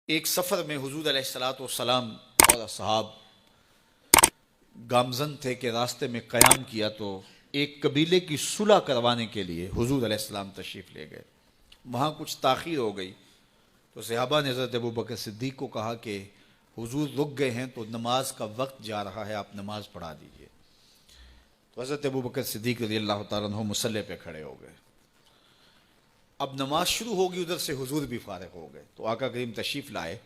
ایک سفر میں حضور علیہ الصلوۃ والسلام اور اصحاب گامزن تھے کہ راستے میں قیام کیا تو ایک قبیلے کی صلح کروانے کے لیے حضور علیہ السلام تشریف لے گئے. وہاں کچھ تاخیر ہو گئی تو صحابہ نے حضرت ابوبکر صدیق کو کہا کہ حضور رک گئے ہیں تو نماز کا وقت جا رہا ہے، آپ نماز پڑھا دیجئے. تو حضرت ابوبکر صدیق رضی اللہ تعالیٰ عنہ مصلی پہ کھڑے ہو گئے. اب نماز شروع ہوگی، ادھر سے حضور بھی فارغ ہو گئے تو آقا کریم تشریف لائے.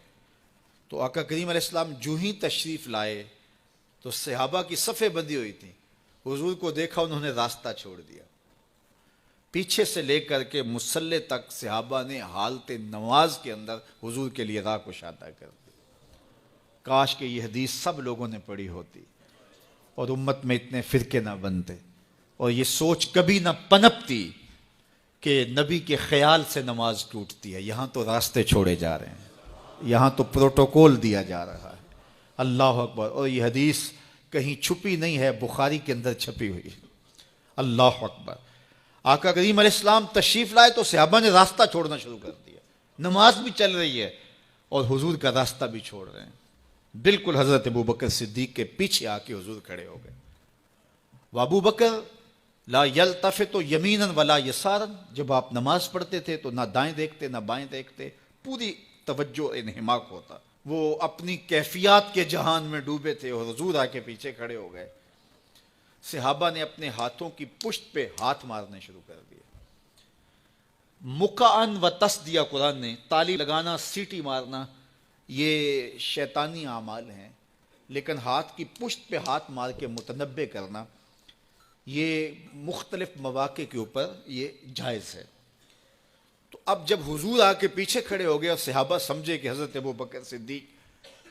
تو آقا کریم علیہ السلام جو ہی تشریف لائے تو صحابہ کی صفیں بندی ہوئی تھیں. حضور کو دیکھا، انہوں نے راستہ چھوڑ دیا. پیچھے سے لے کر کے مصلی تک صحابہ نے حالت نماز کے اندر حضور کے لیے راہ کشادہ کر دی. کاش کہ یہ حدیث سب لوگوں نے پڑھی ہوتی اور امت میں اتنے فرقے نہ بنتے اور یہ سوچ کبھی نہ پنپتی کہ نبی کے خیال سے نماز ٹوٹتی ہے. یہاں تو راستے چھوڑے جا رہے ہیں، یہاں تو پروٹوکول دیا جا رہا ہے. اللہ اکبر. اور یہ حدیث کہیں چھپی نہیں ہے، بخاری کے اندر چھپی ہوئی ہے. اللہ اکبر. آقا کریم علیہ السلام تشریف لائے تو صحابہ نے راستہ چھوڑنا شروع کر دیا. نماز بھی چل رہی ہے اور حضور کا راستہ بھی چھوڑ رہے ہیں. بالکل حضرت ابوبکر صدیق کے پیچھے آ کے حضور کھڑے ہو گئے. ابو بکر لا یلتفت یمینا ولا یسارا، جب آپ نماز پڑھتے تھے تو نہ دائیں دیکھتے نہ بائیں دیکھتے، پوری توجہ انہماک ہوتا. وہ اپنی کیفیات کے جہان میں ڈوبے تھے اور حضور آ کے پیچھے کھڑے ہو گئے. صحابہ نے اپنے ہاتھوں کی پشت پہ ہاتھ مارنے شروع کر دیے. مکعن و تصدیہ، قرآن نے تالی لگانا، سیٹی مارنا، یہ شیطانی اعمال ہیں، لیکن ہاتھ کی پشت پہ ہاتھ مار کے متنبع کرنا یہ مختلف مواقع کے اوپر یہ جائز ہے. تو اب جب حضور آ کے پیچھے کھڑے ہو گئے اور صحابہ سمجھے کہ حضرت ابوبکر صدیق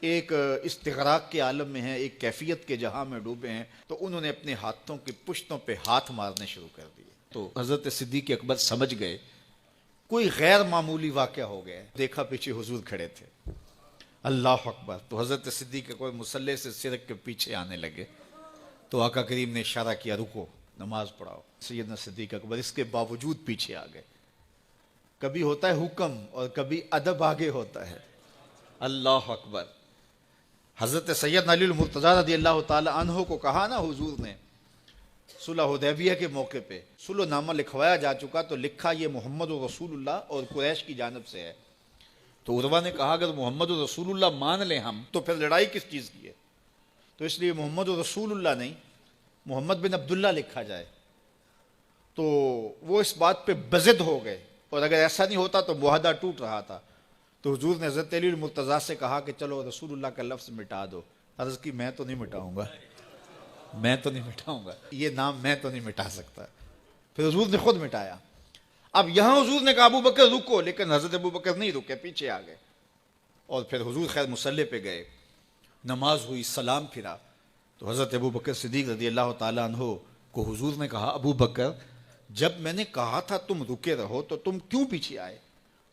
ایک استغراق کے عالم میں ہیں، ایک کیفیت کے جہاں میں ڈوبے ہیں، تو انہوں نے اپنے ہاتھوں کی پشتوں پہ ہاتھ مارنے شروع کر دیے. تو حضرت صدیق اکبر سمجھ گئے کوئی غیر معمولی واقعہ ہو گیا. دیکھا پیچھے حضور کھڑے تھے. اللہ اکبر. تو حضرت صدیق اکبر مصلی سے سرک کے پیچھے آنے لگے تو آقا کریم نے اشارہ کیا رکو، نماز پڑھاؤ. سیدنا صدیق اکبر اس کے باوجود پیچھے آ گئے. کبھی ہوتا ہے حکم اور کبھی ادب آگے ہوتا ہے. اللہ اکبر. حضرت سیدنا علی المرتضیٰ رضی اللہ تعالی عنہ کو کہا نا حضور نے صلح حدیبیہ کے موقع پہ، صلح نامہ لکھوایا جا چکا تو لکھا یہ محمد رسول اللہ اور قریش کی جانب سے ہے. تو عروہ نے کہا اگر محمد رسول اللہ مان لیں ہم تو پھر لڑائی کس چیز کی ہے؟ تو اس لیے محمد رسول اللہ نہیں، محمد بن عبداللہ لکھا جائے. تو وہ اس بات پہ بضد ہو گئے اور اگر ایسا نہیں ہوتا تو معاہدہ ٹوٹ رہا تھا. تو حضور نے حضرت علی المرتضیٰ سے کہا کہ چلو رسول اللہ کا لفظ مٹا دو. عرض کی میں تو نہیں مٹاؤں گا، میں تو نہیں مٹاؤں گا، یہ نام میں تو نہیں مٹا سکتا. پھر حضور نے خود مٹایا. اب یہاں حضور نے کہا ابو بکر رکو، لیکن حضرت ابو بکر نہیں رکے، پیچھے آ گئے. اور پھر حضور خیر مصلی پہ گئے، نماز ہوئی، سلام پھرا. تو حضرت ابو بکر صدیق رضی اللہ تعالیٰ عنہ کو حضور نے کہا ابو بکر جب میں نے کہا تھا تم رکے رہو تو تم کیوں پیچھے آئے؟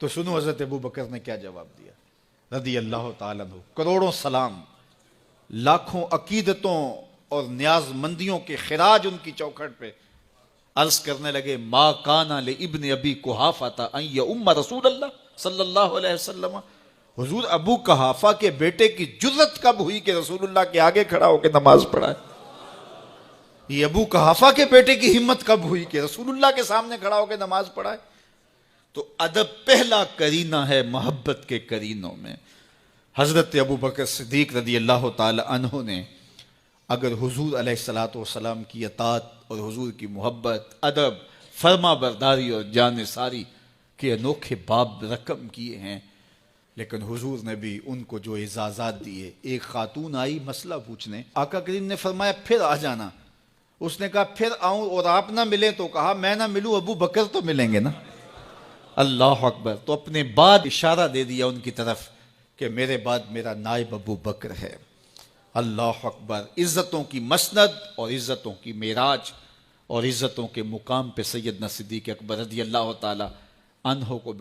تو سنو حضرت ابو بکر نے کیا جواب دیا رضی اللہ تعالیٰ عنہ. کروڑوں سلام، لاکھوں عقیدتوں اور نیاز مندیوں کے خراج ان کی چوکھٹ پہ. عرض کرنے لگے ما کان لابن ابی قحافہ ان یؤم رسول اللہ صلی اللہ علیہ وسلم. حضور ابو قحافہ کے بیٹے کی جرت کب ہوئی کہ رسول اللہ کے آگے کھڑا ہو کے نماز پڑھائے؟ یہ ابو قحافہ کے بیٹے کی ہمت کب ہوئی کہ رسول اللہ کے سامنے کھڑا ہو کے نماز پڑھائے؟ تو ادب پہلا کرینہ ہے محبت کے کرینوں میں. حضرت ابو بکر صدیق رضی اللہ تعالی عنہ نے اگر حضور علیہ الصلوۃ والسلام کی اطاعت اور حضور کی محبت، ادب، فرما برداری اور جانثاری کے انوکھے باب رقم کیے ہیں، لیکن حضور نے بھی ان کو جو اعزازات دیے. ایک خاتون آئی مسئلہ پوچھنے، آقا کریم نے فرمایا پھر آ جانا. اس نے کہا پھر آؤں اور آپ نہ ملیں؟ تو کہا میں نہ ملوں ابو بکر تو ملیں گے نا. اللہ اکبر. تو اپنے بعد اشارہ دے دیا ان کی طرف کہ میرے بعد میرا نائب ابو بکر ہے. اللہ اکبر. عزتوں کی مسند اور عزتوں کی معراج اور عزتوں کے مقام پہ سیدنا صدیق اکبر رضی اللہ تعالی عنہ کو